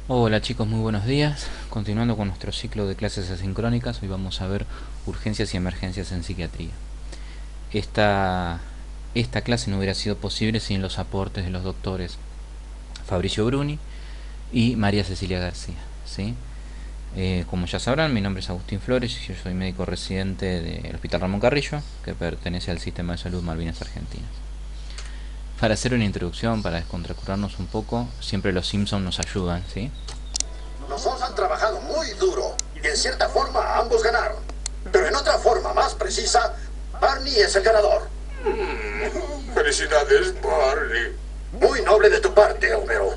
Hola chicos, muy buenos días. Continuando con nuestro ciclo de clases asincrónicas, hoy vamos a ver urgencias y emergencias en psiquiatría. Esta, esta clase no hubiera sido posible sin los aportes de los doctores Fabricio Bruni y María Cecilia García, ¿sí? Como ya sabrán, mi nombre es Agustín Flores y yo soy médico residente del Hospital Ramón Carrillo, que pertenece al Sistema de Salud Malvinas Argentinas. Para hacer una introducción, para descontracturarnos un poco, siempre los Simpsons nos ayudan, ¿sí? Los dos han trabajado muy duro y en cierta forma ambos ganaron. Pero en otra forma más precisa, Barney es el ganador. Felicidades, Barney. Muy noble de tu parte, Homero.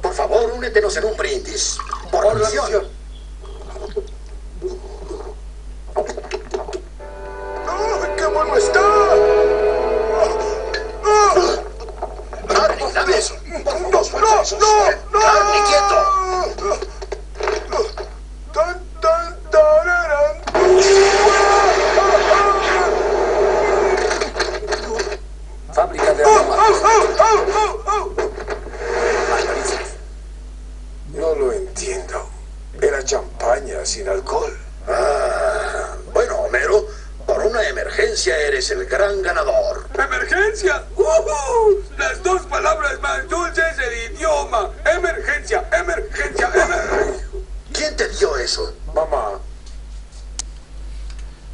Por favor, únetenos en un brindis. Por la misión. ¡Oh, qué bueno está! Barney, dame eso. ¡No, no! Barney, quieto. ¡Tan, tan, tararán! Fábrica de No lo entiendo. Era champaña sin alcohol. Bueno, Homero, por una emergencia eres el gran ganador. ¡Emergencia! Las dos palabras más dulces del idioma. ¡Emergencia! ¡Emergencia! ¡Emergencia! ¿Quién te dio eso? Mamá.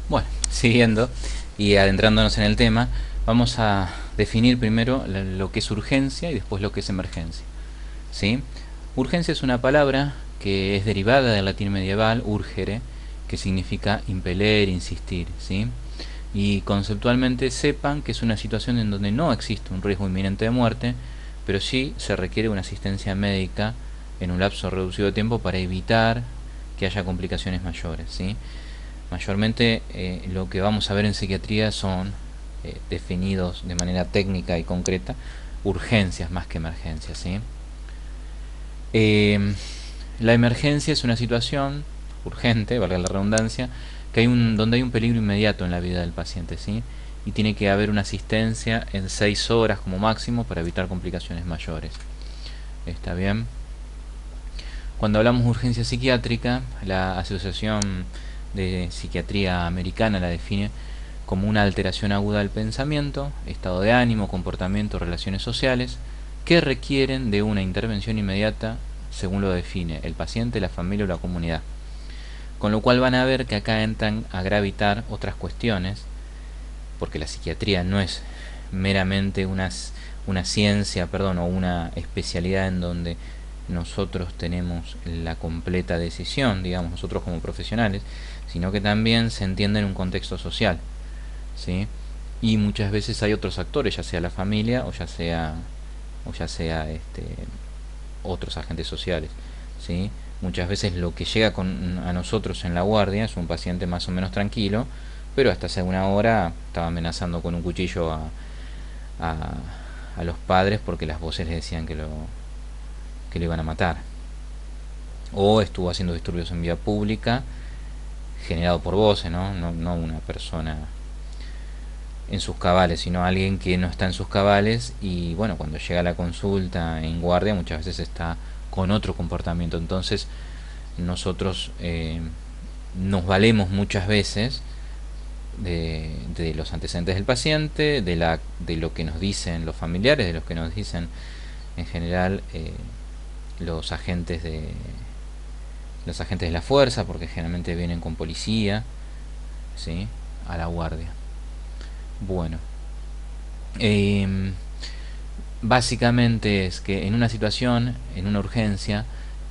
Bueno, siguiendo y adentrándonos en el tema, vamos a definir primero lo que es urgencia y después lo que es emergencia, ¿sí? Urgencia es una palabra que es derivada del latín medieval urgere, que significa impeler, insistir, ¿sí? Y conceptualmente sepan que es una situación en donde no existe un riesgo inminente de muerte, pero sí se requiere una asistencia médica en un lapso reducido de tiempo para evitar que haya complicaciones mayores, ¿sí? Mayormente lo que vamos a ver en psiquiatría son definidos de manera técnica y concreta urgencias más que emergencias, ¿sí? La emergencia es una situación urgente, valga la redundancia, donde hay un peligro inmediato en la vida del paciente, ¿sí? Y tiene que haber una asistencia en 6 horas como máximo para evitar complicaciones mayores. ¿Está bien? Cuando hablamos de urgencia psiquiátrica, la Asociación de Psiquiatría Americana la define como una alteración aguda del pensamiento, estado de ánimo, comportamiento, relaciones sociales, que requieren de una intervención inmediata según lo define el paciente, la familia o la comunidad. Con lo cual van a ver que acá entran a gravitar otras cuestiones, porque la psiquiatría no es meramente una ciencia, o una especialidad en donde nosotros tenemos la completa decisión, digamos, nosotros como profesionales, sino que también se entiende en un contexto social, ¿sí? Y muchas veces hay otros actores, ya sea la familia o ya sea otros agentes sociales, ¿sí? Muchas veces lo que llega a nosotros en la guardia es un paciente más o menos tranquilo, pero hasta hace una hora estaba amenazando con un cuchillo a, a los padres porque las voces les decían que lo iban a matar. O estuvo haciendo disturbios en vía pública generado por voces, no una persona en sus cabales, sino alguien que no está en sus cabales y bueno, cuando llega a la consulta en guardia muchas veces está con otro comportamiento. Entonces nosotros nos valemos muchas veces de los antecedentes del paciente, de lo que nos dicen los familiares, de lo que nos dicen en general los agentes de la fuerza, porque generalmente vienen con policía, ¿sí? A la guardia. Bueno, eh, básicamente es que en una situación, en una urgencia,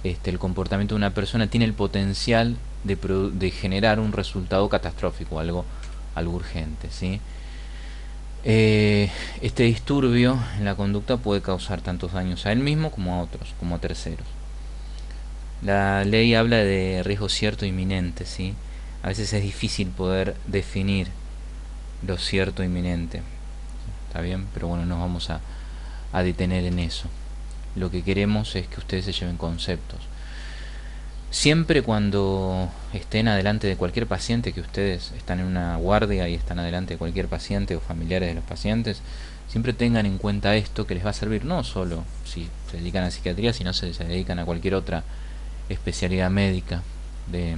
el comportamiento de una persona tiene el potencial de generar un resultado catastrófico, algo urgente, ¿sí? Este disturbio en la conducta puede causar tantos daños a él mismo como a otros, como a terceros. La ley habla de riesgo cierto e inminente, ¿sí? A veces es difícil poder definir lo cierto e inminente, ¿está bien? Pero bueno, nos vamos a detener en eso. Lo que queremos es que ustedes se lleven conceptos. Siempre cuando estén adelante de cualquier paciente, que ustedes están en una guardia y están adelante de cualquier paciente o familiares de los pacientes, Siempre tengan en cuenta esto, que les va a servir no solo si se dedican a psiquiatría, sino si se dedican a cualquier otra especialidad médica de,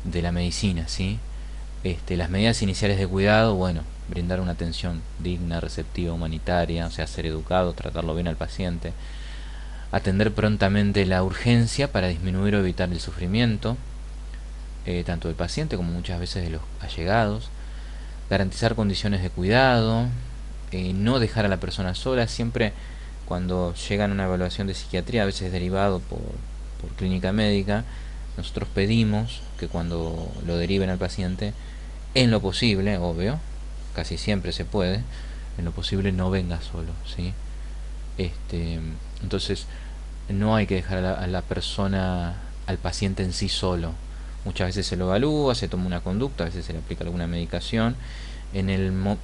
de la medicina, ¿sí? Las medidas iniciales de cuidado, bueno, brindar una atención digna, receptiva, humanitaria, o sea, ser educado, tratarlo bien al paciente, atender prontamente la urgencia para disminuir o evitar el sufrimiento, tanto del paciente como muchas veces de los allegados, garantizar condiciones de cuidado, no dejar a la persona sola. Siempre cuando llegan a una evaluación de psiquiatría, a veces derivado por clínica médica, nosotros pedimos que cuando lo deriven al paciente, en lo posible, obvio, casi siempre se puede, en lo posible no venga solo, ¿sí? Entonces no hay que dejar a la persona, al paciente en sí solo. Muchas veces se lo evalúa, se toma una conducta, a veces se le aplica alguna medicación.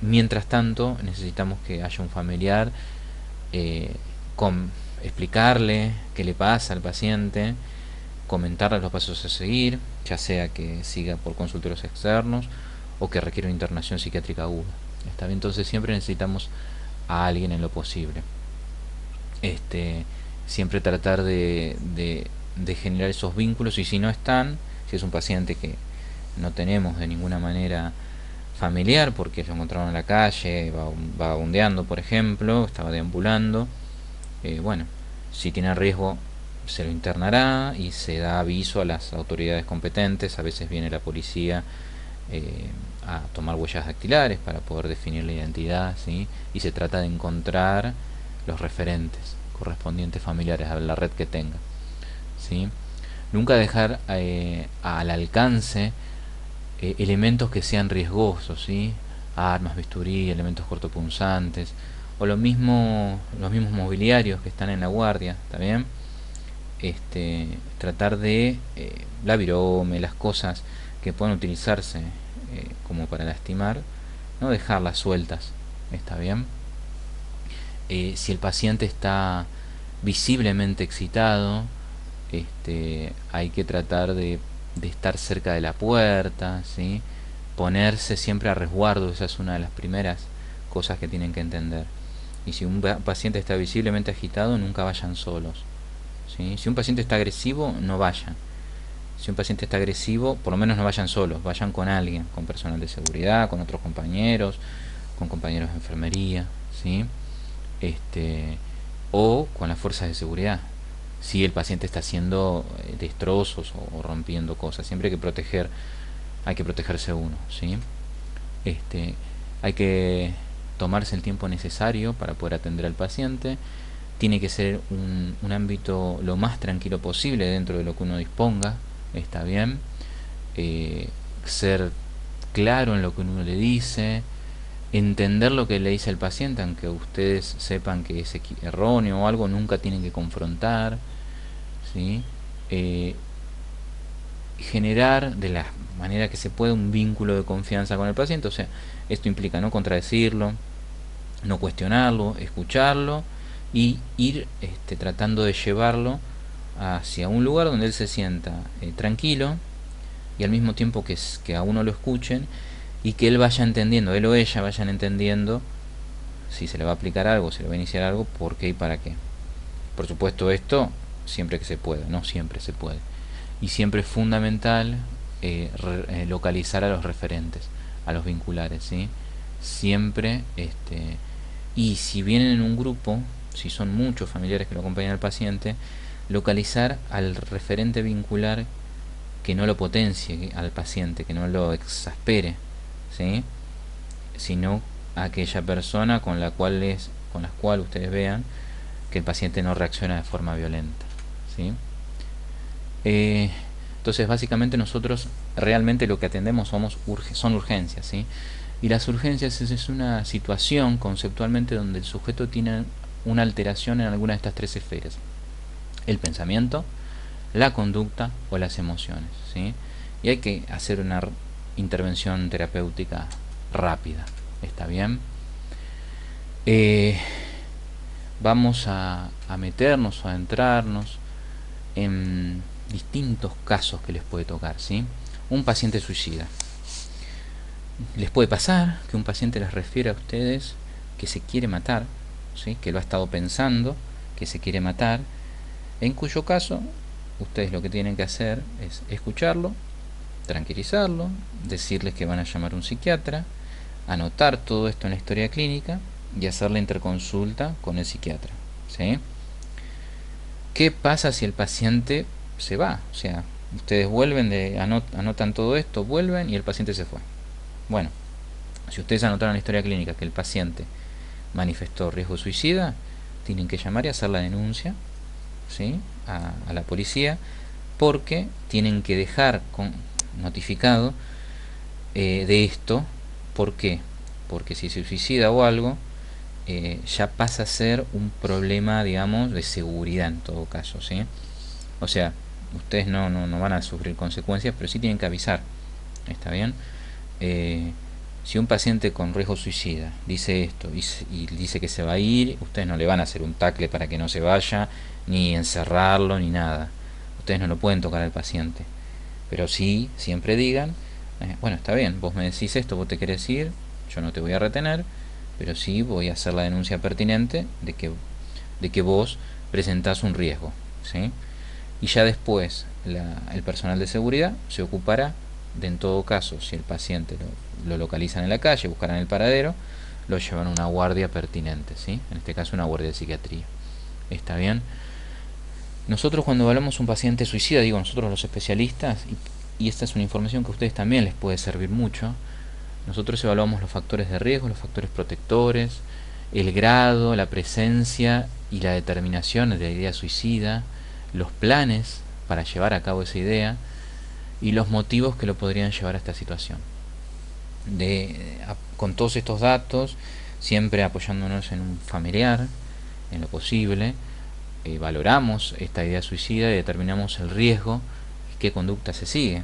Mientras tanto necesitamos que haya un familiar, explicarle qué le pasa al paciente, comentarle los pasos a seguir, ya sea que siga por consultorios externos o que requiere una internación psiquiátrica aguda. ¿Está bien? Entonces siempre necesitamos a alguien en lo posible. Siempre tratar de generar esos vínculos, y si no están, si es un paciente que no tenemos de ninguna manera familiar porque lo encontraron en la calle, vagabundeando por ejemplo, estaba deambulando, bueno, si tiene riesgo se lo internará y se da aviso a las autoridades competentes. A veces viene la policía a tomar huellas dactilares para poder definir la identidad, ¿sí? Y se trata de encontrar los referentes correspondientes familiares a la red que tenga, ¿sí? Nunca dejar al alcance elementos que sean riesgosos, ¿sí? Armas, bisturí, elementos cortopunzantes, o los mismos mobiliarios que están en la guardia, ¿está bien? Tratar de la virome, las cosas que puedan utilizarse como para lastimar, no dejarlas sueltas, ¿está bien? Si el paciente está visiblemente excitado, hay que tratar de estar cerca de la puerta, ¿sí? Ponerse siempre a resguardo. Esa es una de las primeras cosas que tienen que entender. Y si un paciente está visiblemente agitado, nunca vayan solos, ¿sí? Si un paciente está agresivo, no vayan. Si un paciente está agresivo, por lo menos no vayan solos, vayan con alguien, con personal de seguridad, con otros compañeros, con compañeros de enfermería, ¿sí? O con las fuerzas de seguridad, si el paciente está haciendo destrozos o rompiendo cosas. Siempre hay que protegerse uno, ¿sí? Hay que tomarse el tiempo necesario para poder atender al paciente. Tiene que ser un ámbito lo más tranquilo posible dentro de lo que uno disponga, ¿está bien? Ser claro en lo que uno le dice, entender lo que le dice el paciente, aunque ustedes sepan que es erróneo o algo, nunca tienen que confrontar, ¿sí? Generar de la manera que se pueda un vínculo de confianza con el paciente. O sea, esto implica no contradecirlo, no cuestionarlo, escucharlo y ir tratando de llevarlo hacia un lugar donde él se sienta tranquilo, y al mismo tiempo que a uno lo escuchen y que él vaya entendiendo, él o ella vayan entendiendo si se le va a aplicar algo, si le va a iniciar algo, por qué y para qué. Por supuesto, esto siempre que se pueda, no siempre se puede. Y siempre es fundamental localizar a los referentes, a los vinculares, ¿sí? Siempre, y si vienen en un grupo, si son muchos familiares que lo acompañan al paciente, localizar al referente vincular que no lo potencie al paciente, que no lo exaspere, ¿sí? Sino aquella persona con la cual ustedes vean que el paciente no reacciona de forma violenta, ¿sí? Entonces básicamente nosotros realmente lo que atendemos son urgencias, ¿sí? Y las urgencias es una situación conceptualmente donde el sujeto tiene una alteración en alguna de estas tres esferas: el pensamiento, la conducta o las emociones, ¿sí? Y hay que hacer una intervención terapéutica rápida, ¿está bien? Vamos a meternos o a adentrarnos en distintos casos que les puede tocar, ¿sí? Un paciente suicida. Les puede pasar que un paciente les refiere a ustedes que se quiere matar, ¿sí? Que lo ha estado pensando, que se quiere matar, en cuyo caso ustedes lo que tienen que hacer es escucharlo, tranquilizarlo, decirles que van a llamar a un psiquiatra, anotar todo esto en la historia clínica y hacer la interconsulta con el psiquiatra, ¿sí? ¿Qué pasa si el paciente se va? O sea, ustedes vuelven, anotan todo esto, vuelven y el paciente se fue. Bueno, si ustedes anotaron en la historia clínica que el paciente manifestó riesgo suicida, tienen que llamar y hacer la denuncia, ¿sí? a la policía, porque tienen que dejar notificado de esto. ¿Por qué? Porque si se suicida o algo, ya pasa a ser un problema, digamos, de seguridad en todo caso, ¿sí? O sea, ustedes no van a sufrir consecuencias, pero sí tienen que avisar, ¿está bien? Si un paciente con riesgo suicida dice esto y dice que se va a ir, ustedes no le van a hacer un tacle para que no se vaya, ni encerrarlo, ni nada. Ustedes no lo pueden tocar al paciente. Pero sí, siempre digan, bueno, está bien, vos me decís esto, vos te querés ir, yo no te voy a retener, pero sí voy a hacer la denuncia pertinente de que vos presentás un riesgo, ¿sí? Y ya después el personal de seguridad se ocupará de, en todo caso, si el paciente lo localizan en la calle, buscarán el paradero, lo llevan a una guardia pertinente, ¿sí? En este caso una guardia de psiquiatría. ¿Está bien? Nosotros cuando evaluamos un paciente suicida, digo nosotros los especialistas, y esta es una información que a ustedes también les puede servir mucho, nosotros evaluamos los factores de riesgo, los factores protectores, el grado, la presencia y la determinación de la idea suicida, los planes para llevar a cabo esa idea y los motivos que lo podrían llevar a esta situación. Con todos estos datos, siempre apoyándonos en un familiar, en lo posible, valoramos esta idea suicida y determinamos el riesgo y qué conducta se sigue.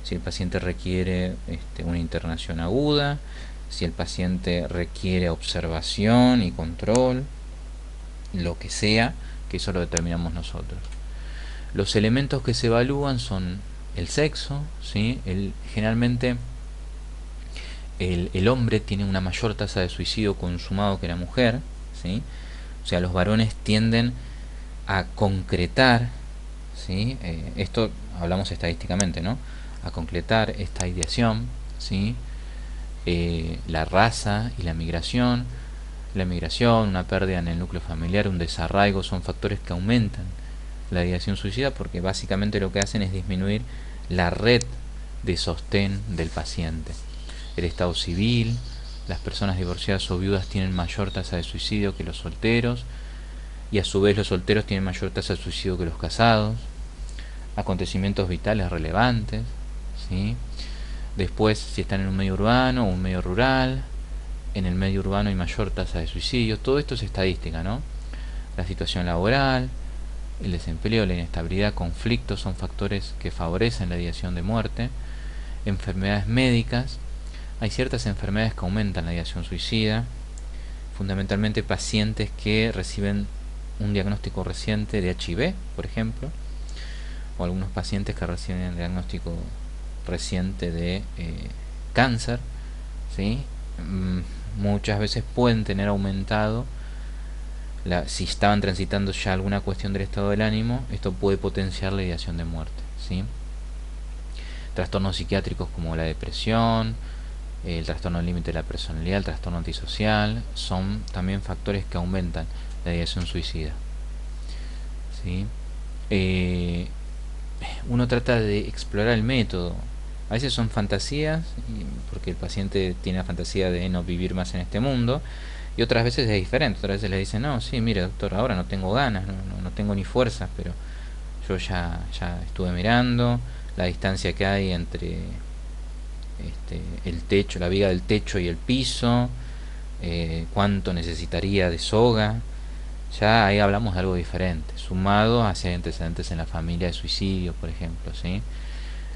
Si el paciente requiere una internación aguda, si el paciente requiere observación y control, lo que sea, que eso lo determinamos nosotros. Los elementos que se evalúan son el sexo, ¿sí? Generalmente el hombre tiene una mayor tasa de suicidio consumado que la mujer, ¿sí? O sea, los varones tienden a concretar, ¿sí? Esto hablamos estadísticamente, ¿no? A concretar esta ideación, ¿sí? La raza y la migración, una pérdida en el núcleo familiar, un desarraigo, son factores que aumentan la ideación suicida porque básicamente lo que hacen es disminuir la red de sostén del paciente. El estado civil, las personas divorciadas o viudas tienen mayor tasa de suicidio que los solteros, y a su vez los solteros tienen mayor tasa de suicidio que los casados. Acontecimientos vitales relevantes, ¿sí? Después, si están en un medio urbano o un medio rural, en el medio urbano hay mayor tasa de suicidio. Todo esto es estadística, ¿no? La situación laboral, el desempleo, la inestabilidad, conflictos son factores que favorecen la ideación de muerte. Enfermedades médicas, hay ciertas enfermedades que aumentan la ideación suicida, fundamentalmente pacientes que reciben un diagnóstico reciente de HIV, por ejemplo, o algunos pacientes que reciben el diagnóstico reciente de cáncer, ¿sí? Muchas veces pueden tener aumentado, si estaban transitando ya alguna cuestión del estado del ánimo, esto puede potenciar la ideación de muerte, ¿sí? Trastornos psiquiátricos como la depresión, el trastorno límite de la personalidad, el trastorno antisocial, son también factores que aumentan la ideación suicida, ¿sí? Uno trata de explorar el método. A veces son fantasías, porque el paciente tiene la fantasía de no vivir más en este mundo, y otras veces es diferente. Otras veces le dicen, no, sí, mire doctor, ahora no tengo ganas, no tengo ni fuerzas, pero yo ya estuve mirando la distancia que hay entre el techo, la viga del techo y el piso, cuánto necesitaría de soga. Ya ahí hablamos de algo diferente, sumado hacia antecedentes en la familia de suicidio, por ejemplo, ¿sí?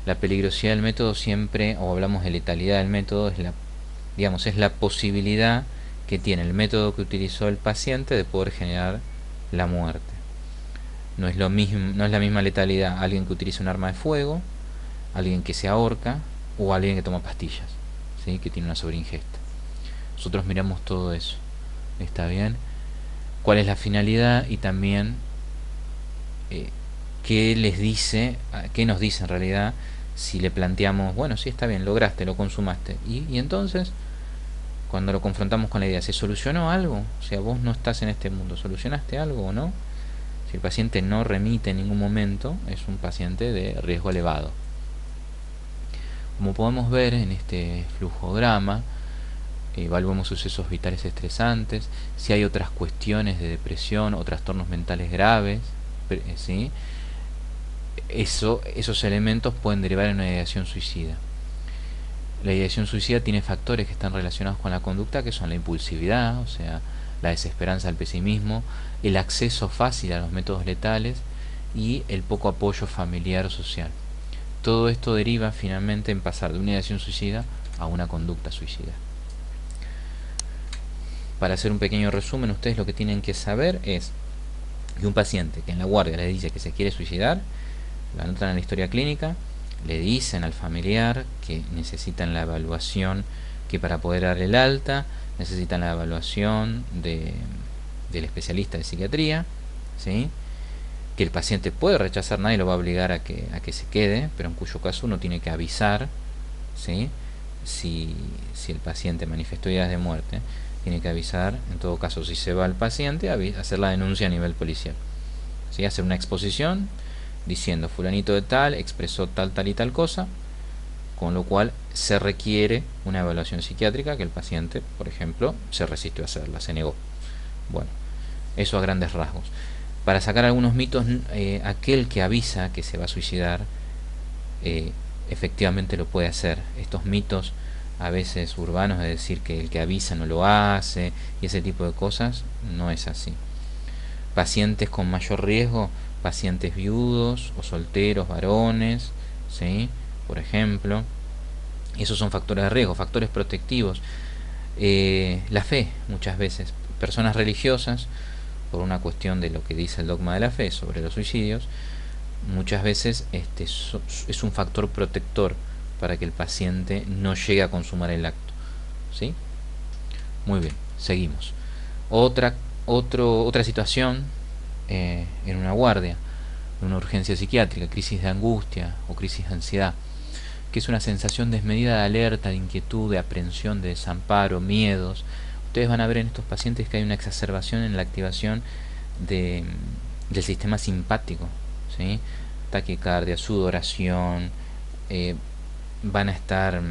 La peligrosidad del método siempre, o hablamos de letalidad del método, es la posibilidad que tiene el método que utilizó el paciente de poder generar la muerte. No es la misma letalidad alguien que utiliza un arma de fuego, alguien que se ahorca o alguien que toma pastillas, ¿sí? Que tiene una sobreingesta. Nosotros miramos todo eso, ¿está bien? ¿Cuál es la finalidad? Y también qué les dice, qué nos dice en realidad si le planteamos, bueno, sí, está bien, lograste, lo consumaste, y entonces cuando lo confrontamos con la idea, ¿se solucionó algo? O sea, vos no estás en este mundo, ¿solucionaste algo o no? Si el paciente no remite en ningún momento, es un paciente de riesgo elevado. Como podemos ver en este flujograma, evaluamos sucesos vitales estresantes, si hay otras cuestiones de depresión o trastornos mentales graves, ¿sí? Esos elementos pueden derivar en una ideación suicida. La ideación suicida tiene factores que están relacionados con la conducta, que son la impulsividad, o sea, la desesperanza, el pesimismo, el acceso fácil a los métodos letales y el poco apoyo familiar o social. Todo esto deriva finalmente en pasar de una ideación suicida a una conducta suicida. Para hacer un pequeño resumen, ustedes lo que tienen que saber es que un paciente que en la guardia le dice que se quiere suicidar, lo anotan en la historia clínica, le dicen al familiar que necesitan la evaluación, que para poder darle el alta necesitan la evaluación del especialista de psiquiatría, ¿sí? Que el paciente puede rechazar, nadie lo va a obligar a que se quede, pero en cuyo caso uno tiene que avisar, ¿sí? Si el paciente manifestó ideas de muerte, tiene que avisar, en todo caso si se va al paciente, hacer la denuncia a nivel policial, ¿sí? Hacer una exposición diciendo fulanito de tal expresó tal, tal y tal cosa, con lo cual se requiere una evaluación psiquiátrica que el paciente, por ejemplo, se resistió a hacerla, se negó. Bueno, eso a grandes rasgos. Para sacar algunos mitos, aquel que avisa que se va a suicidar efectivamente lo puede hacer. Estos mitos a veces urbanos de decir que el que avisa no lo hace y ese tipo de cosas, no es así. Pacientes con mayor riesgo, pacientes viudos o solteros, varones, ¿sí? Por ejemplo, esos son factores de riesgo, factores protectivos. La fe, muchas veces, personas religiosas, por una cuestión de lo que dice el dogma de la fe sobre los suicidios, muchas veces es un factor protector para que el paciente no llegue a consumar el acto, ¿sí? Muy bien, seguimos. Otra situación en una guardia, en una urgencia psiquiátrica, crisis de angustia o crisis de ansiedad, que es una sensación desmedida de alerta, de inquietud, de aprensión, de desamparo, miedos. Ustedes van a ver en estos pacientes que hay una exacerbación en la activación del sistema simpático, ¿sí? Taquicardia, sudoración, van a estar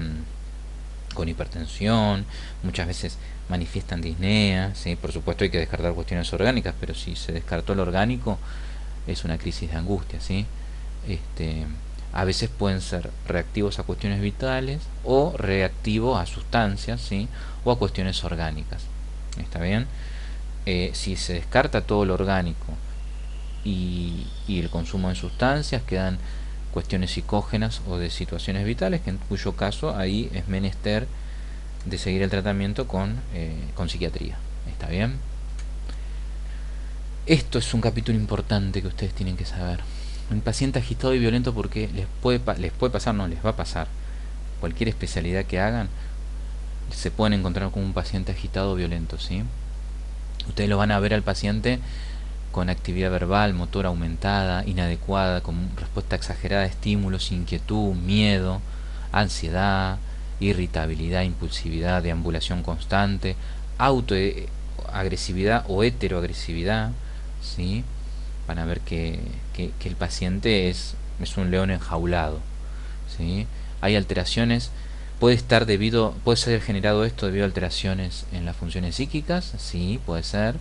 con hipertensión, muchas veces manifiestan disnea, ¿sí? Por supuesto hay que descartar cuestiones orgánicas, pero si se descartó lo orgánico es una crisis de angustia, ¿sí? A veces pueden ser reactivos a cuestiones vitales o reactivos a sustancias, ¿sí? O a cuestiones orgánicas. ¿Está bien? Si se descarta todo lo orgánico y el consumo de sustancias, quedan cuestiones psicógenas o de situaciones vitales, que en cuyo caso ahí es menester de seguir el tratamiento con psiquiatría. ¿Está bien? Esto es un capítulo importante que ustedes tienen que saber. Un paciente agitado y violento, porque les puede pasar, no, les va a pasar. Cualquier especialidad que hagan, se pueden encontrar con un paciente agitado o violento, ¿sí? Ustedes lo van a ver al paciente con actividad verbal, motora aumentada, inadecuada, con respuesta exagerada a estímulos, inquietud, miedo, ansiedad, irritabilidad, impulsividad, deambulación constante, autoagresividad o heteroagresividad, ¿sí? Van a ver que el paciente es un león enjaulado, ¿sí? Hay alteraciones, puede ser generado esto debido a alteraciones en las funciones psíquicas, sí, puede ser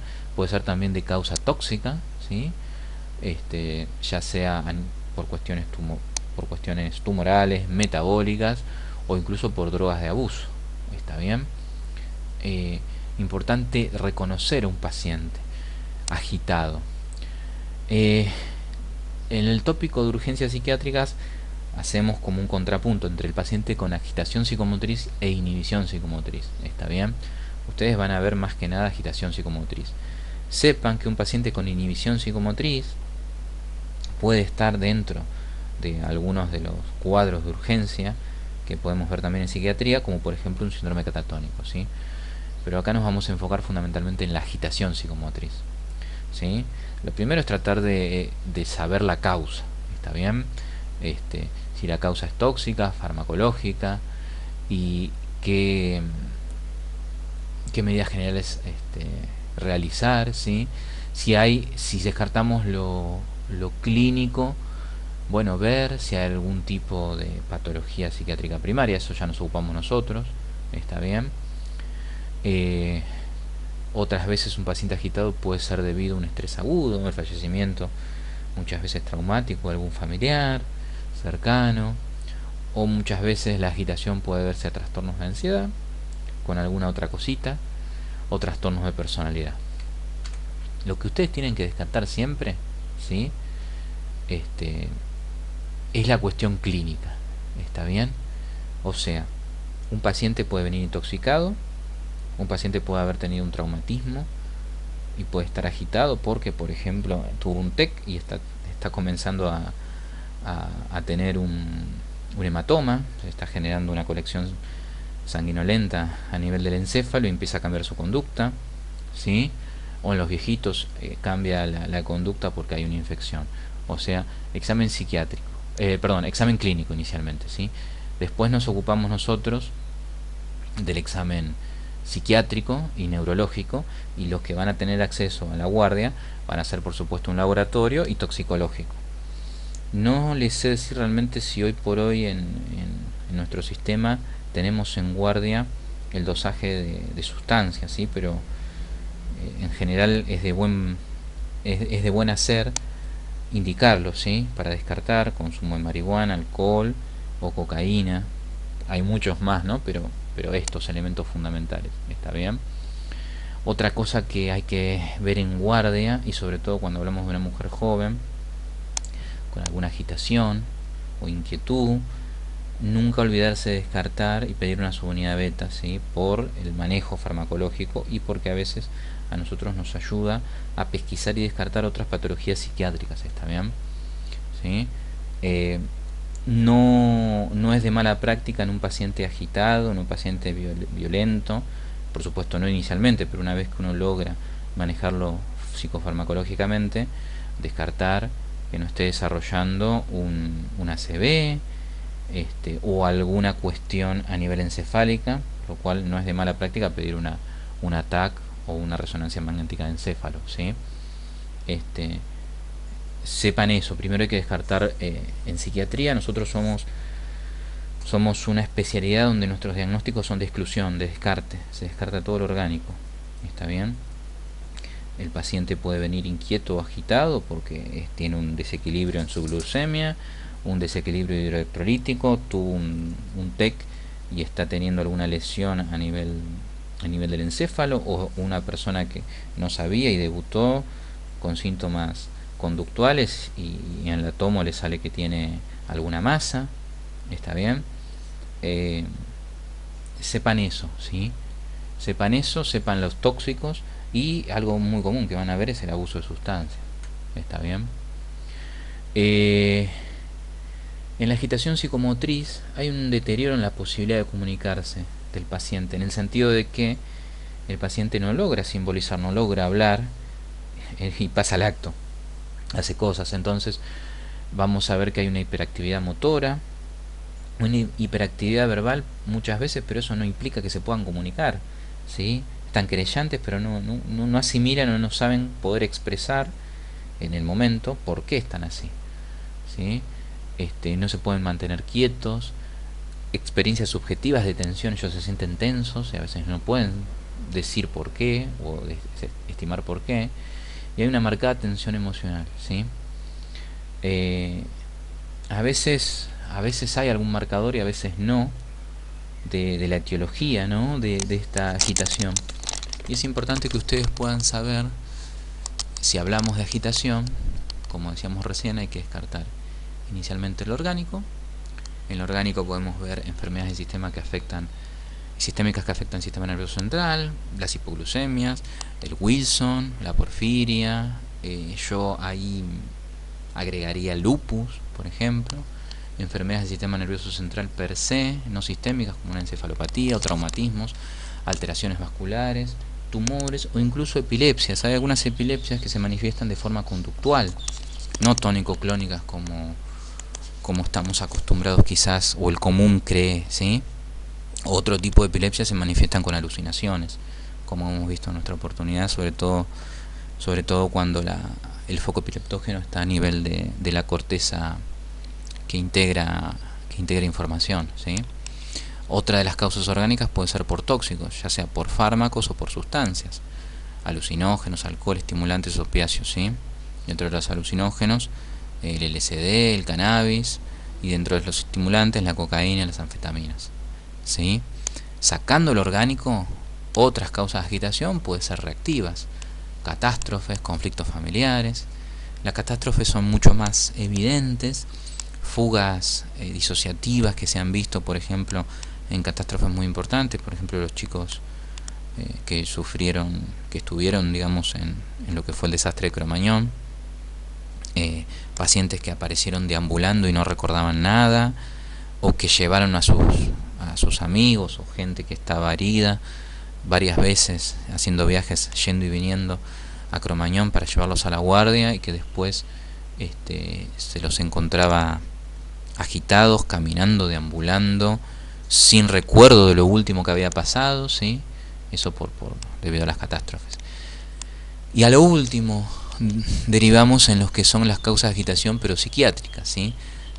también de causa tóxica, ¿sí? Ya sea por cuestiones tumorales, metabólicas o incluso por drogas de abuso. ¿Está bien? Importante reconocer a un paciente agitado. En el tópico de urgencias psiquiátricas hacemos como un contrapunto entre el paciente con agitación psicomotriz e inhibición psicomotriz. ¿Está bien? Ustedes van a ver más que nada agitación psicomotriz. Sepan que un paciente con inhibición psicomotriz puede estar dentro de algunos de los cuadros de urgencia que podemos ver también en psiquiatría, como por ejemplo un síndrome catatónico, ¿sí? Pero acá nos vamos a enfocar fundamentalmente en la agitación psicomotriz, ¿sí? Lo primero es tratar de saber la causa, ¿está bien? Si la causa es tóxica, farmacológica, y qué medidas generales realizar, ¿sí? Si descartamos lo clínico, bueno, ver si hay algún tipo de patología psiquiátrica primaria, eso ya nos ocupamos nosotros, está bien. Otras veces un paciente agitado puede ser debido a un estrés agudo, el fallecimiento muchas veces traumático de algún familiar cercano, o muchas veces la agitación puede verse a trastornos de ansiedad con alguna otra cosita, o trastornos de personalidad. Lo que ustedes tienen que descartar siempre, ¿sí? Es la cuestión clínica, ¿está bien? O sea, un paciente puede venir intoxicado, un paciente puede haber tenido un traumatismo y puede estar agitado porque, por ejemplo, tuvo un TEC y está comenzando a tener un hematoma, se está generando una colección sanguinolenta a nivel del encéfalo y empieza a cambiar su conducta, ¿sí? O en los viejitos cambia la conducta porque hay una infección. O sea, examen psiquiátrico, examen clínico inicialmente, ¿sí? Después nos ocupamos nosotros del examen psiquiátrico y neurológico, y los que van a tener acceso a la guardia van a ser por supuesto un laboratorio y toxicológico. No les sé decir realmente si hoy por hoy en nuestro sistema tenemos en guardia el dosaje de sustancias, ¿sí? Pero en general es de buen hacer indicarlo, ¿sí? Para descartar consumo de marihuana, alcohol o cocaína. Hay muchos más, ¿no? Pero estos elementos fundamentales, ¿está bien? Otra cosa que hay que ver en guardia, y sobre todo cuando hablamos de una mujer joven con alguna agitación o inquietud, nunca olvidarse de descartar y pedir una subunidad beta, ¿sí? Por el manejo farmacológico y porque a veces a nosotros nos ayuda a pesquisar y descartar otras patologías psiquiátricas, ¿está bien? ¿Sí? No es de mala práctica en un paciente agitado, en un paciente violento, por supuesto no inicialmente, pero una vez que uno logra manejarlo psicofarmacológicamente, descartar que no esté desarrollando un ACV, o alguna cuestión a nivel encefálica, lo cual no es de mala práctica pedir un ATAC o una resonancia magnética de encéfalo, ¿sí? Sepan eso. Primero hay que descartar en psiquiatría. Nosotros somos una especialidad donde nuestros diagnósticos son de exclusión, de descarte. Se descarta todo lo orgánico, ¿está bien? El paciente puede venir inquieto o agitado porque tiene un desequilibrio en su glucemia, un desequilibrio hidroelectrolítico, tuvo un TEC y está teniendo alguna lesión a nivel del encéfalo, o una persona que no sabía y debutó con síntomas conductuales y en la tomo le sale que tiene alguna masa, ¿está bien? Sepan eso, ¿sí? Sepan eso, sepan los tóxicos, y algo muy común que van a ver es el abuso de sustancias, ¿está bien? En la agitación psicomotriz hay un deterioro en la posibilidad de comunicarse del paciente, en el sentido de que el paciente no logra simbolizar, no logra hablar, y pasa al acto, hace cosas. Entonces vamos a ver que hay una hiperactividad motora, una hiperactividad verbal muchas veces, pero eso no implica que se puedan comunicar, ¿sí? Están querellantes, pero no asimilan o no saben poder expresar en el momento por qué están así, ¿sí? No se pueden mantener quietos, experiencias subjetivas de tensión, ellos se sienten tensos y a veces no pueden decir por qué o estimar por qué, y hay una marcada tensión emocional, ¿sí? A veces hay algún marcador y a veces no de la etiología, ¿no? de esta agitación, y es importante que ustedes puedan saber. Si hablamos de agitación, como decíamos recién, hay que descartar inicialmente lo orgánico. En lo orgánico podemos ver enfermedades sistémicas que afectan el sistema nervioso central, las hipoglucemias, el Wilson, la porfiria. Yo ahí agregaría el lupus, por ejemplo, enfermedades del sistema nervioso central per se, no sistémicas, como una encefalopatía o traumatismos, alteraciones vasculares, tumores o incluso epilepsias. Hay algunas epilepsias que se manifiestan de forma conductual, no tónico-clónicas como estamos acostumbrados quizás, o el común cree, ¿sí? Otro tipo de epilepsia se manifiestan con alucinaciones, como hemos visto en nuestra oportunidad, sobre todo cuando el foco epileptógeno está a nivel de la corteza que integra información, ¿sí? Otra de las causas orgánicas puede ser por tóxicos, ya sea por fármacos o por sustancias, alucinógenos, alcohol, estimulantes, opiáceos, ¿sí? Dentro de los alucinógenos, el LSD, el cannabis, y dentro de los estimulantes, la cocaína y las anfetaminas, ¿sí? Sacando lo orgánico, otras causas de agitación pueden ser reactivas, catástrofes, conflictos familiares. Las catástrofes son mucho más evidentes, fugas disociativas que se han visto, por ejemplo, en catástrofes muy importantes, por ejemplo los chicos que estuvieron, digamos, en lo que fue el desastre de Cromañón, pacientes que aparecieron deambulando y no recordaban nada, o que llevaron a sus amigos o gente que estaba herida varias veces haciendo viajes, yendo y viniendo a Cromañón para llevarlos a la guardia, y que después se los encontraba agitados, caminando, deambulando, sin recuerdo de lo último que había pasado, ¿sí? Eso debido a las catástrofes. Y a lo último derivamos en los que son las causas de agitación, pero psiquiátricas, ¿sí?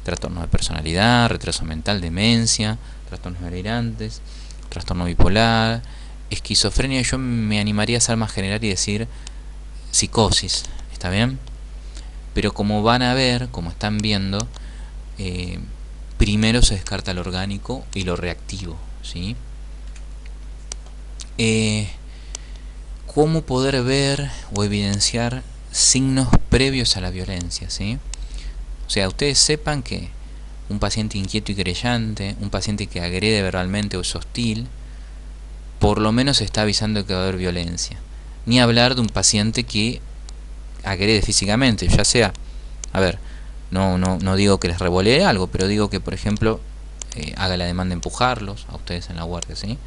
Trastornos de personalidad, retraso mental, demencia, trastornos delirantes, trastorno bipolar, esquizofrenia. Yo me animaría a ser más general y decir psicosis, ¿está bien? Pero como van a ver, como están viendo, primero se descarta lo orgánico y lo reactivo, ¿sí? ¿Cómo poder ver o evidenciar signos previos a la violencia, ¿sí? O sea, ustedes sepan que un paciente inquieto y querellante, un paciente que agrede verbalmente o es hostil, por lo menos está avisando que va a haber violencia. Ni hablar de un paciente que agrede físicamente, ya sea, a ver, no digo que les revolee algo, pero digo que, por ejemplo, haga la demanda de empujarlos a ustedes en la guardia, ¿sí?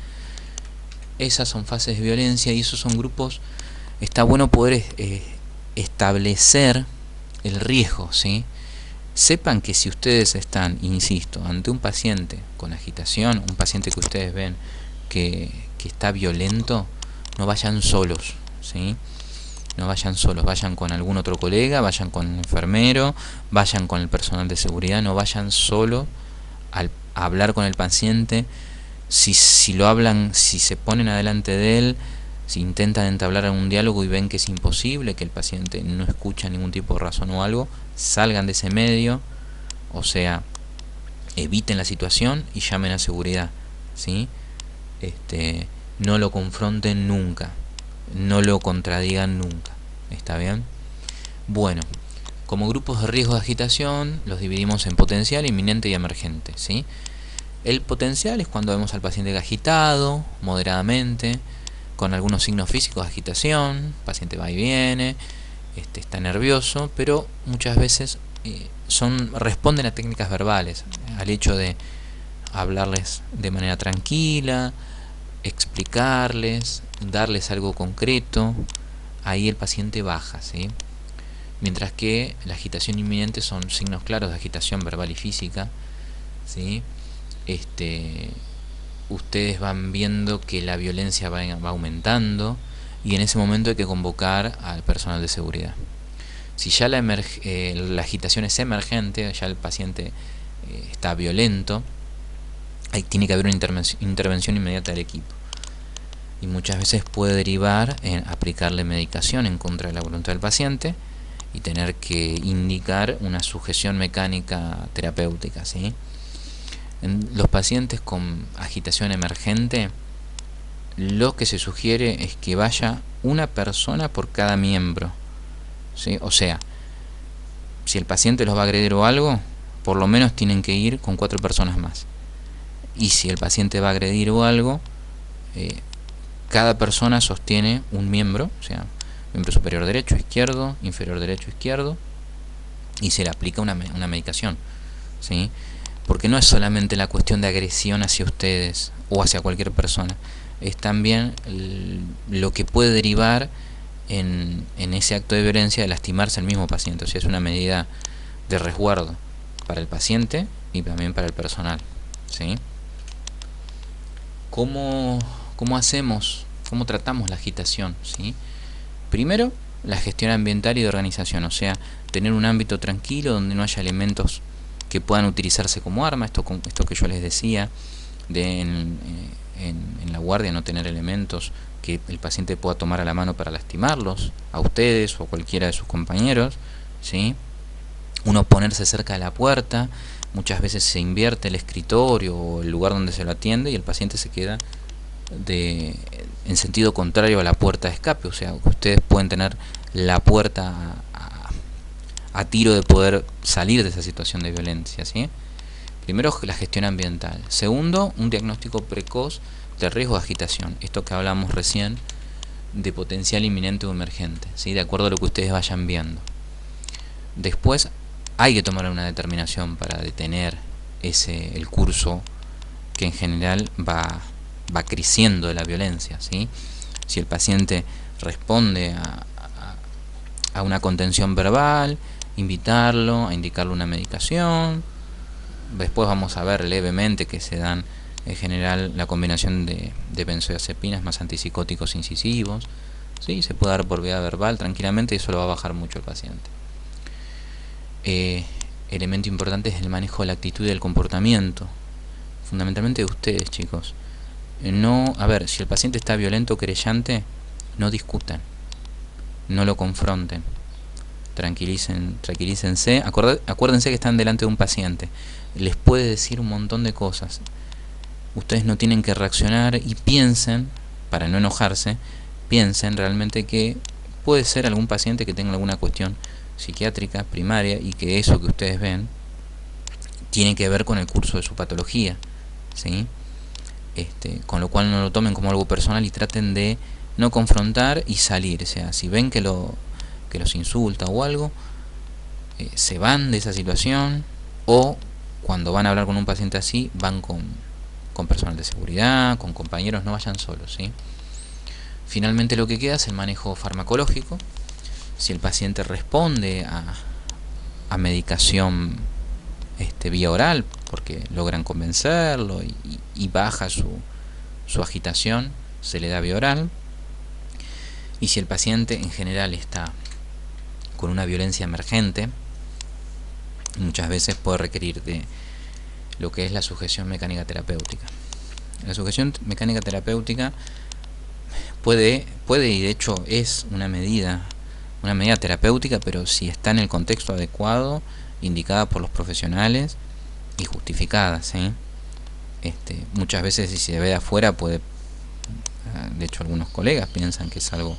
Esas son fases de violencia y esos son grupos. Está bueno poder establecer el riesgo, ¿sí? Sepan que si ustedes están, insisto, ante un paciente con agitación, un paciente que ustedes ven que está violento, no vayan solos, ¿sí? No vayan solos, vayan con algún otro colega, vayan con el enfermero, vayan con el personal de seguridad, no vayan solo a hablar con el paciente. Si lo hablan, si se ponen adelante de él, si intentan entablar un diálogo y ven que es imposible, que el paciente no escucha ningún tipo de razón o algo, salgan de ese medio, o sea, eviten la situación y llamen a seguridad, ¿sí? No lo confronten nunca, no lo contradigan nunca, ¿está bien? Bueno, como grupos de riesgo de agitación los dividimos en potencial, inminente y emergente, ¿sí? El potencial es cuando vemos al paciente agitado, moderadamente, con algunos signos físicos de agitación, el paciente va y viene, está nervioso, pero muchas veces responden a técnicas verbales, al hecho de hablarles de manera tranquila, explicarles, darles algo concreto, ahí el paciente baja, ¿sí? Mientras que la agitación inminente son signos claros de agitación verbal y física, ¿sí? Ustedes van viendo que la violencia va aumentando y en ese momento hay que convocar al personal de seguridad. Si ya la agitación es emergente, ya el paciente está violento, ahí tiene que haber una intervención inmediata del equipo. Y muchas veces puede derivar en aplicarle medicación en contra de la voluntad del paciente y tener que indicar una sujeción mecánica terapéutica, ¿sí? En los pacientes con agitación emergente, lo que se sugiere es que vaya una persona por cada miembro, ¿sí? O sea, si el paciente los va a agredir o algo, por lo menos tienen que ir con 4 personas más. Y si el paciente va a agredir o algo, cada persona sostiene un miembro, o sea, miembro superior derecho, izquierdo, inferior derecho, izquierdo, y se le aplica una medicación, ¿sí? porque no es solamente la cuestión de agresión hacia ustedes o hacia cualquier persona, es también lo que puede derivar en ese acto de violencia de lastimarse al mismo paciente. O sea, es una medida de resguardo para el paciente y también para el personal, ¿sí? ¿Cómo hacemos, cómo tratamos la agitación? ¿Sí? Primero, la gestión ambiental y de organización, o sea, tener un ámbito tranquilo donde no haya elementos que puedan utilizarse como arma, esto que yo les decía, de en la guardia no tener elementos que el paciente pueda tomar a la mano para lastimarlos, a ustedes o a cualquiera de sus compañeros, ¿sí? Uno ponerse cerca de la puerta, muchas veces se invierte el escritorio o el lugar donde se lo atiende y el paciente se queda en sentido contrario a la puerta de escape, o sea, ustedes pueden tener la puerta a tiro de poder salir de esa situación de violencia, ¿sí? Primero, la gestión ambiental. Segundo, un diagnóstico precoz de riesgo de agitación, esto que hablamos recién de potencial inminente o emergente, ¿sí? De acuerdo a lo que ustedes vayan viendo. Después hay que tomar una determinación para detener el curso que en general va creciendo de la violencia, ¿sí? Si el paciente responde a una contención verbal, invitarlo, a indicarle una medicación. Después vamos a ver levemente que se dan en general la combinación de benzodiazepinas más antipsicóticos incisivos, ¿sí? Se puede dar por vía verbal tranquilamente y eso lo va a bajar mucho el paciente. Elemento importante es el manejo de la actitud y del comportamiento, fundamentalmente de ustedes, chicos. A ver, si el paciente está violento o querellante, no discutan, no lo confronten, tranquilícense, acuérdense que están delante de un paciente, les puede decir un montón de cosas, ustedes no tienen que reaccionar y piensen, para no enojarse, piensen realmente que puede ser algún paciente que tenga alguna cuestión psiquiátrica primaria y que eso que ustedes ven tiene que ver con el curso de su patología, ¿sí? Con lo cual no lo tomen como algo personal y traten de no confrontar y salir. O sea, si ven que los insulta o algo, se van de esa situación, o cuando van a hablar con un paciente así, van con personal de seguridad, con compañeros, no vayan solos, ¿sí? Finalmente lo que queda es el manejo farmacológico. Si el paciente responde a medicación vía oral, porque logran convencerlo y baja su agitación, se le da vía oral. Y si el paciente en general está con una violencia emergente, muchas veces puede requerir de lo que es la sujeción mecánica terapéutica. La sujeción mecánica terapéutica puede y de hecho es una medida terapéutica, pero si está en el contexto adecuado, indicada por los profesionales y justificada, ¿sí? Muchas veces si se ve de afuera puede, de hecho algunos colegas piensan que es algo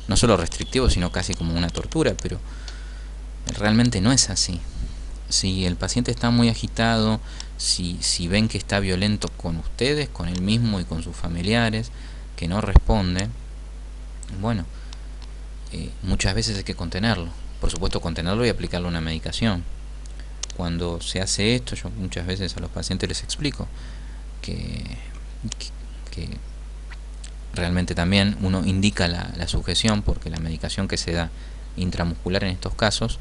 no solo restrictivo sino casi como una tortura, pero realmente no es así. Si el paciente está muy agitado, si ven que está violento con ustedes, con él mismo y con sus familiares, que no responde, bueno, muchas veces hay que contenerlo. Por supuesto, contenerlo y aplicarle una medicación. Cuando se hace esto, yo muchas veces a los pacientes les explico que realmente también uno indica la sujeción, porque la medicación que se da intramuscular en estos casos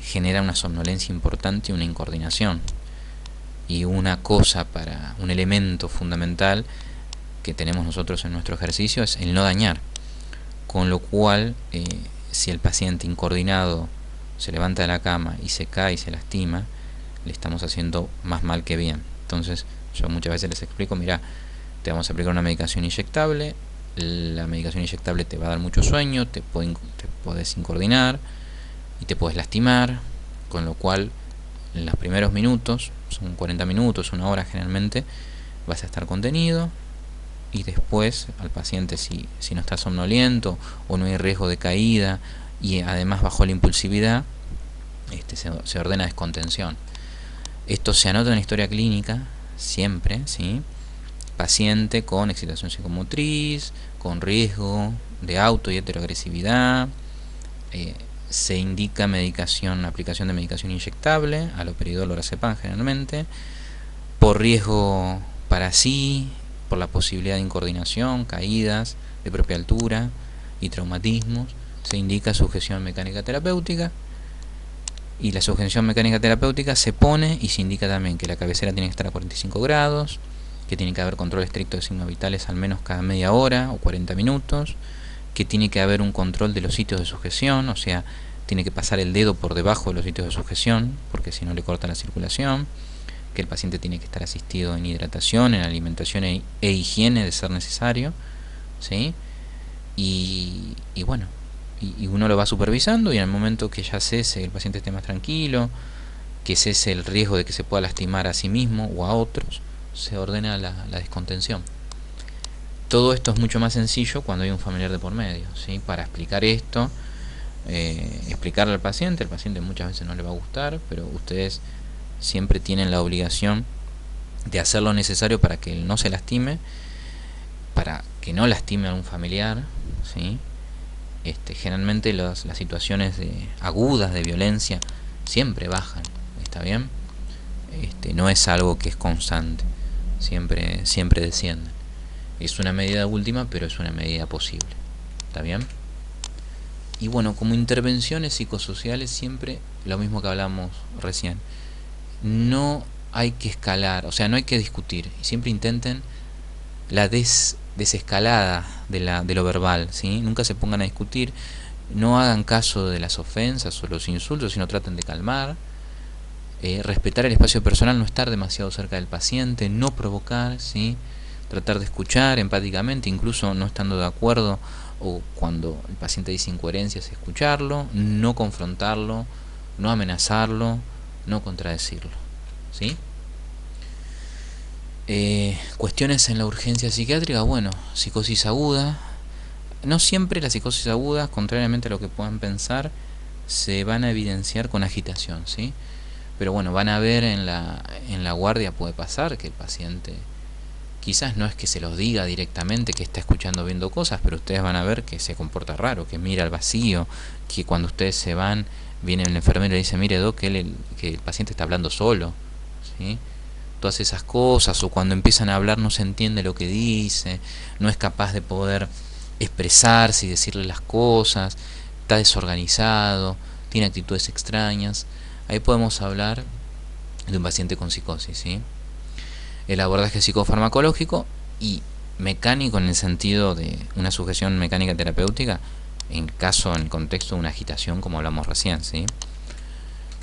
genera una somnolencia importante y una incoordinación. Y una cosa un elemento fundamental que tenemos nosotros en nuestro ejercicio es el no dañar. Con lo cual, si el paciente incoordinado se levanta de la cama y se cae y se lastima, le estamos haciendo más mal que bien. Entonces yo muchas veces les explico, mira, te vamos a aplicar una medicación inyectable, la medicación inyectable te va a dar mucho sueño, te podés incoordinar y te puedes lastimar, con lo cual en los primeros minutos, son 40 minutos, una hora generalmente, vas a estar contenido. Y después al paciente, si no está somnoliento o no hay riesgo de caída y además bajó la impulsividad, se ordena descontención. Esto se anota en la historia clínica siempre, ¿sí? Paciente con excitación psicomotriz, con riesgo de auto y heteroagresividad, se indica medicación, aplicación de medicación inyectable, haloperidol o lorazepam generalmente, por riesgo para sí, por la posibilidad de incoordinación, caídas de propia altura y traumatismos, se indica sujeción mecánica terapéutica. Y la sujeción mecánica terapéutica se pone y se indica también que la cabecera tiene que estar a 45 grados, que tiene que haber control estricto de signos vitales al menos cada media hora o 40 minutos, que tiene que haber un control de los sitios de sujeción, o sea, tiene que pasar el dedo por debajo de los sitios de sujeción, porque si no le corta la circulación, que el paciente tiene que estar asistido en hidratación, en alimentación e higiene de ser necesario, ¿sí? Y bueno, y uno lo va supervisando, y en el momento que ya cese, el paciente esté más tranquilo, que cese el riesgo de que se pueda lastimar a sí mismo o a otros, se ordena la descontención. Todo esto es mucho más sencillo cuando hay un familiar de por medio, ¿sí? Para explicar esto, explicarle al paciente muchas veces no le va a gustar, pero ustedes siempre tienen la obligación de hacer lo necesario para que él no se lastime, para que no lastime a un familiar, ¿sí? Generalmente las situaciones agudas de violencia siempre bajan, ¿está bien? No es algo que es constante, siempre descienden. Es una medida última, pero es una medida posible, ¿está bien? Y bueno, como intervenciones psicosociales siempre lo mismo que hablamos recién. No hay que escalar, o sea, no hay que discutir. Siempre intenten la desescalada de lo verbal, ¿sí? Nunca se pongan a discutir, no hagan caso de las ofensas o los insultos, sino traten de calmar. Respetar el espacio personal, no estar demasiado cerca del paciente, no provocar, ¿sí? Tratar de escuchar empáticamente, incluso no estando de acuerdo o cuando el paciente dice incoherencias, escucharlo, no confrontarlo, no amenazarlo, no contradecirlo, ¿sí? Cuestiones en la urgencia psiquiátrica, bueno, psicosis aguda. No siempre las psicosis agudas, contrariamente a lo que puedan pensar, se van a evidenciar con agitación, ¿sí? Pero bueno, van a ver en la guardia, puede pasar que el paciente quizás no es que se los diga directamente que está escuchando, viendo cosas, pero ustedes van a ver que se comporta raro, que mira al vacío, que cuando ustedes se van, viene el enfermero y dice, mire Doc, que el paciente está hablando solo, ¿sí? Todas esas cosas, o cuando empiezan a hablar no se entiende lo que dice, no es capaz de poder expresarse y decirle las cosas, está desorganizado, tiene actitudes extrañas. Ahí podemos hablar de un paciente con psicosis, ¿sí? El abordaje psicofarmacológico y mecánico en el sentido de una sujeción mecánica terapéutica, en el contexto de una agitación, como hablamos recién, ¿sí?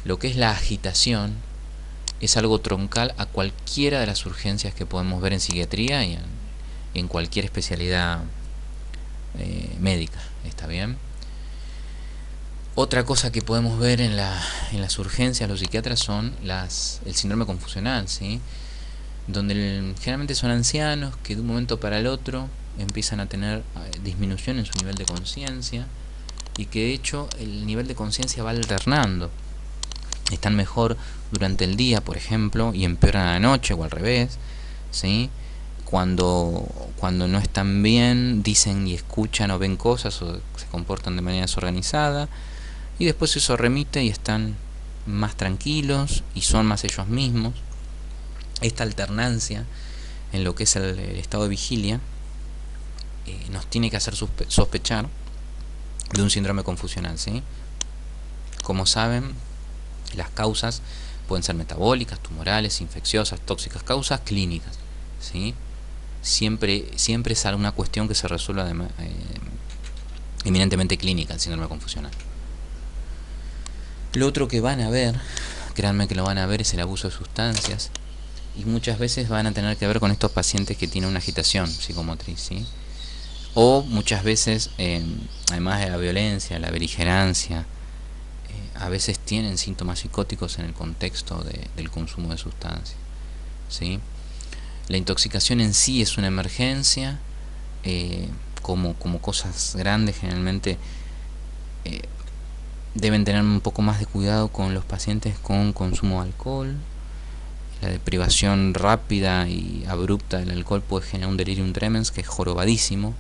Lo que es la agitación es algo troncal a cualquiera de las urgencias que podemos ver en psiquiatría y en cualquier especialidad médica, ¿está bien? Otra cosa que podemos ver en las urgencias, los psiquiatras, son el síndrome confusional, ¿sí? Donde generalmente son ancianos que de un momento para el otro empiezan a tener disminución en su nivel de conciencia, y que de hecho el nivel de conciencia va alternando. Están mejor durante el día, por ejemplo, y empeoran a la noche, o al revés, ¿sí? Cuando no están bien, dicen y escuchan o ven cosas o se comportan de manera desorganizada, y después eso remite y están más tranquilos y son más ellos mismos. Esta alternancia en lo que es el estado de vigilia nos tiene que hacer sospechar de un síndrome confusional, ¿sí? Como saben, las causas pueden ser metabólicas, tumorales, infecciosas, tóxicas, causas clínicas, ¿sí? Siempre es alguna cuestión que se resuelva eminentemente clínica, el síndrome confusional. Lo otro que van a ver, créanme que lo van a ver, es el abuso de sustancias, y muchas veces van a tener que ver con estos pacientes que tienen una agitación psicomotriz, ¿sí? O muchas veces, además de la violencia, la beligerancia, a veces tienen síntomas psicóticos en el contexto del consumo de sustancias, ¿sí? La intoxicación en sí es una emergencia, como cosas grandes generalmente deben tener un poco más de cuidado con los pacientes con consumo de alcohol. La deprivación rápida y abrupta del alcohol puede generar un delirium tremens que es jorobadísimo,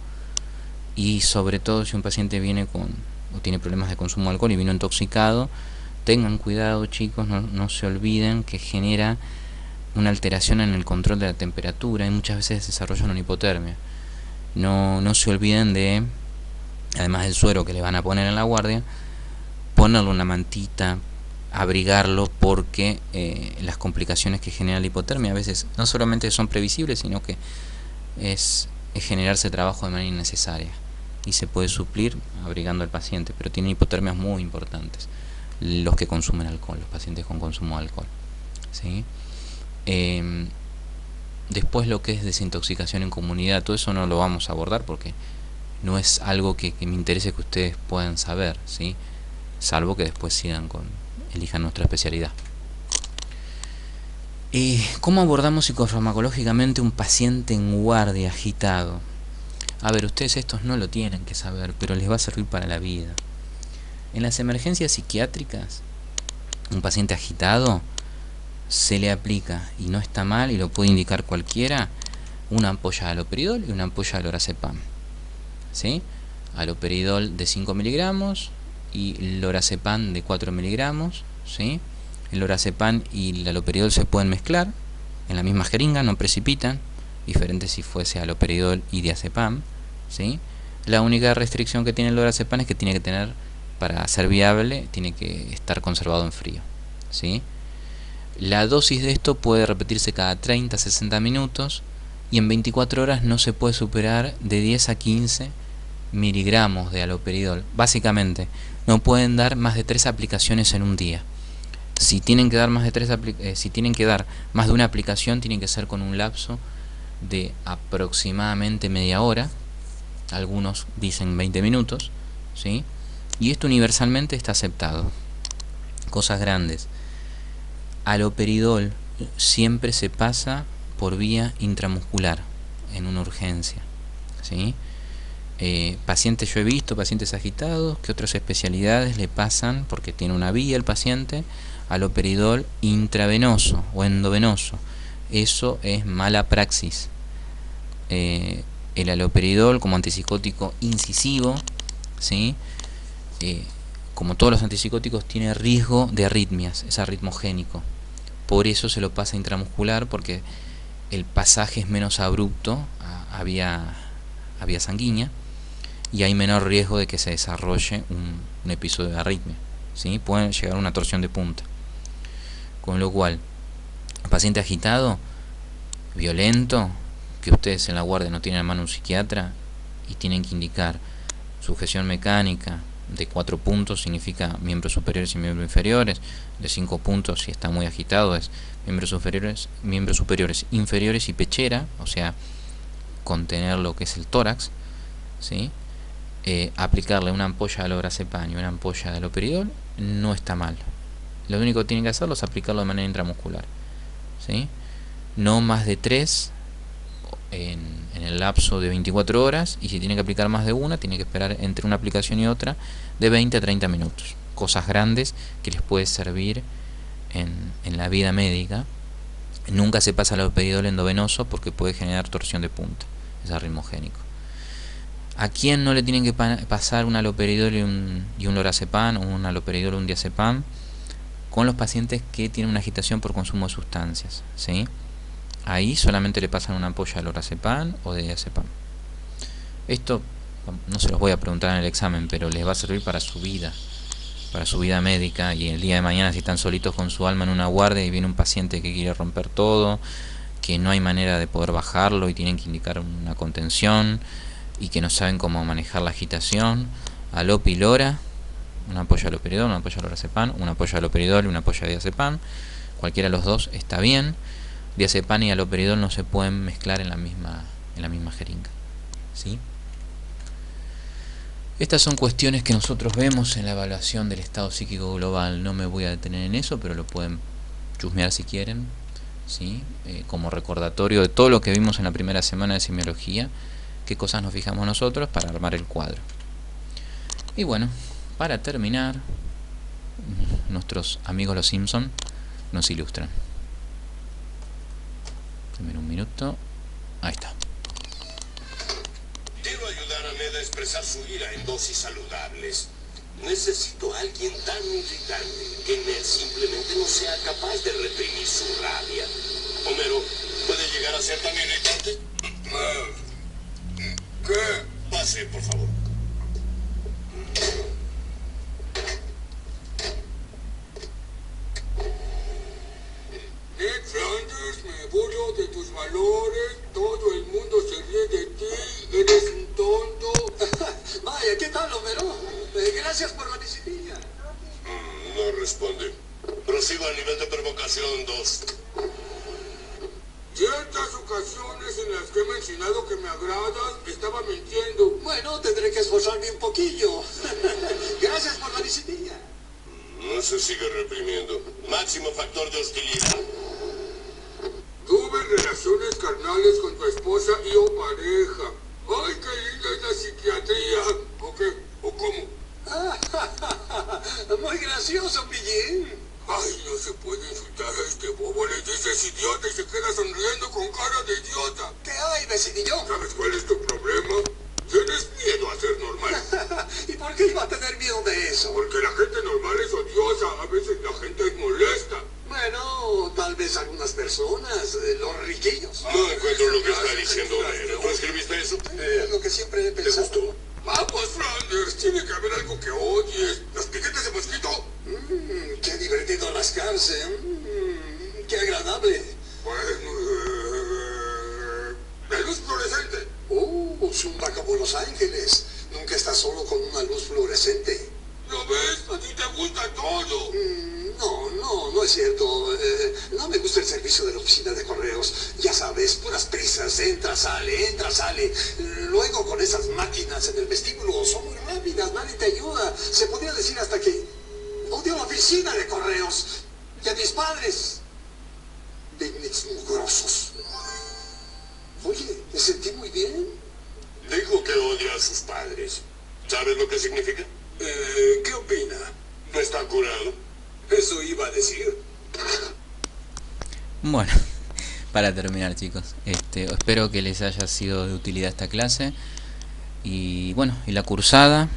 y sobre todo si un paciente viene con o tiene problemas de consumo de alcohol y vino intoxicado, tengan cuidado, chicos, no se olviden que genera una alteración en el control de la temperatura y muchas veces desarrollan una hipotermia. No se olviden de, además del suero que le van a poner en la guardia, ponerle una mantita, abrigarlo, porque las complicaciones que genera la hipotermia a veces no solamente son previsibles, sino que es generarse trabajo de manera innecesaria y se puede suplir abrigando al paciente, pero tienen hipotermias muy importantes los que consumen alcohol, los pacientes con consumo de alcohol, ¿sí? Después lo que es desintoxicación en comunidad, todo eso no lo vamos a abordar porque no es algo que me interese que ustedes puedan saber, ¿sí? Salvo que después elijan nuestra especialidad. ¿Cómo abordamos psicofarmacológicamente un paciente en guardia agitado? A ver, ustedes estos no lo tienen que saber, pero les va a servir para la vida. En las emergencias psiquiátricas, un paciente agitado se le aplica, y no está mal, y lo puede indicar cualquiera, una ampolla de haloperidol y una ampolla de lorazepam, ¿sí? Haloperidol de 5 miligramos y lorazepam de 4 miligramos, ¿sí? El lorazepam y el haloperidol se pueden mezclar en la misma jeringa, no precipitan, diferente si fuese haloperidol y diazepam, ¿sí? La única restricción que tiene el lorazepam es que tiene que tener, para ser viable, tiene que estar conservado en frío, ¿sí? La dosis de esto puede repetirse cada 30 a 60 minutos y en 24 horas no se puede superar de 10 a 15 miligramos de haloperidol. Básicamente, no pueden dar más de 3 aplicaciones en un día. Si tienen que dar más de una aplicación, tienen que ser con un lapso de aproximadamente media hora. Algunos dicen 20 minutos, ¿sí? Y esto universalmente está aceptado. Cosas grandes. Haloperidol siempre se pasa por vía intramuscular en una urgencia, ¿sí? Pacientes, yo he visto pacientes agitados que otras especialidades le pasan, porque tiene una vía el paciente, haloperidol intravenoso o endovenoso. Eso es mala praxis. El haloperidol como antipsicótico incisivo, ¿sí? Como todos los antipsicóticos, tiene riesgo de arritmias, es arritmogénico. Por eso se lo pasa intramuscular, porque el pasaje es menos abrupto a vía sanguínea y hay menor riesgo de que se desarrolle un episodio de arritmia, ¿sí? Pueden llegar a una torsión de punta. Con lo cual, el paciente agitado, violento, que ustedes en la guardia no tienen a mano un psiquiatra y tienen que indicar sujeción mecánica de 4 puntos, significa miembros superiores y miembros inferiores. De 5 puntos, si está muy agitado, es miembros superiores, inferiores y pechera, o sea, contener lo que es el tórax, ¿sí? Aplicarle una ampolla de lorazepam y una ampolla de haloperidol no está mal. Lo único que tienen que hacerlo es aplicarlo de manera intramuscular, ¿sí? No más de 3 en el lapso de 24 horas, y si tiene que aplicar más de una, tiene que esperar entre una aplicación y otra de 20 a 30 minutos. Cosas grandes que les puede servir en la vida médica. Nunca se pasa el haloperidol endovenoso porque puede generar torsión de punta, es arritmogénico. ¿A quién no le tienen que pasar un haloperidol y un lorazepam, o un haloperidol y un diazepam? Con los pacientes que tienen una agitación por consumo de sustancias, ¿sí? Ahí solamente le pasan una ampolla de lorazepam o de diazepam. Esto no se los voy a preguntar en el examen, pero les va a servir para su vida médica, y el día de mañana, si están solitos con su alma en una guardia y viene un paciente que quiere romper todo, que no hay manera de poder bajarlo y tienen que indicar una contención y que no saben cómo manejar la agitación, alope y lora, una ampolla de haloperidol, una ampolla de lorazepam, una ampolla de haloperidol y una ampolla de diazepam. Cualquiera de los dos está bien. Diazepam y haloperidol no se pueden mezclar en la misma jeringa, ¿sí? Estas son cuestiones que nosotros vemos en la evaluación del estado psíquico global. No me voy a detener en eso, pero lo pueden chusmear si quieren, ¿sí? Como recordatorio de todo lo que vimos en la primera semana de semiología, qué cosas nos fijamos nosotros para armar el cuadro. Y bueno, para terminar, nuestros amigos los Simpson nos ilustran. Primero un minuto. Ahí está. Quiero ayudar a Ned a expresar su ira en dosis saludables. Necesito a alguien tan irritante que Ned simplemente no sea capaz de reprimir su rabia. Homero, ¿puede llegar a ser tan irritante? ¿Qué? Pase, por favor. Ned Flanders, me burlo de tus valores, todo el mundo se ríe de ti, eres un tonto. Vaya, ¿qué tal, Homero? Gracias por la disciplina. No responde. Prosigo al nivel de provocación 2. Ciertas ocasiones en las que he mencionado que me agradas, estaba mintiendo. Bueno, tendré que esforzarme un poquillo. Gracias por la disciplina. No se sigue reprimiendo. Máximo factor de hostilidad. Tuve relaciones carnales con tu esposa y o pareja. ¡Ay, qué linda es la psiquiatría! ¿O qué? ¿O cómo? Muy gracioso, Pillín. Ay, no se puede insultar a este bobo. Le dices idiota y se queda sonriendo con cara de idiota. ¿Qué hay, vecinillo? ¿Sabes cuál es tu problema? Tienes miedo a ser normal. ¿Y por qué iba a tener miedo de eso? Porque la gente normal es odiosa. A veces la gente es molesta. Bueno, tal vez algunas personas, los riquillos. No encuentro lo que está diciendo Homero. ¿Tú escribiste eso? Es lo que siempre he ¿Te pensado. gustó? Vamos, Flanders. Tiene que haber algo que odies. ¿Los piquetes de mosquito? Qué divertido rascarse. Qué agradable. Bueno, la luz fluorescente. Zumba como Los Ángeles. Nunca estás solo con una luz fluorescente. ¿Lo ves? A ti te gusta todo. No es cierto. No me gusta el servicio de la oficina de correos. Ya sabes, puras prisas. Entra, sale. Luego con esas máquinas en el vestíbulo son muy rápidas, nadie te ayuda. Se podría decir hasta que odio la oficina de correos y a mis padres. Picnics mugrosos. Oye, me sentí muy bien. Dijo que odia a sus padres. ¿Sabes lo que significa? ¿Qué opina? No está curado. Eso iba a decir. Bueno, para terminar, chicos, espero que les haya sido de utilidad esta clase. Y bueno, y la cursada,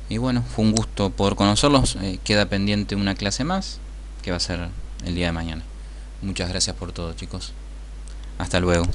y bueno, fue un gusto poder conocerlos. Queda pendiente una clase más, que va a ser el día de mañana. Muchas gracias por todo, chicos. Hasta luego.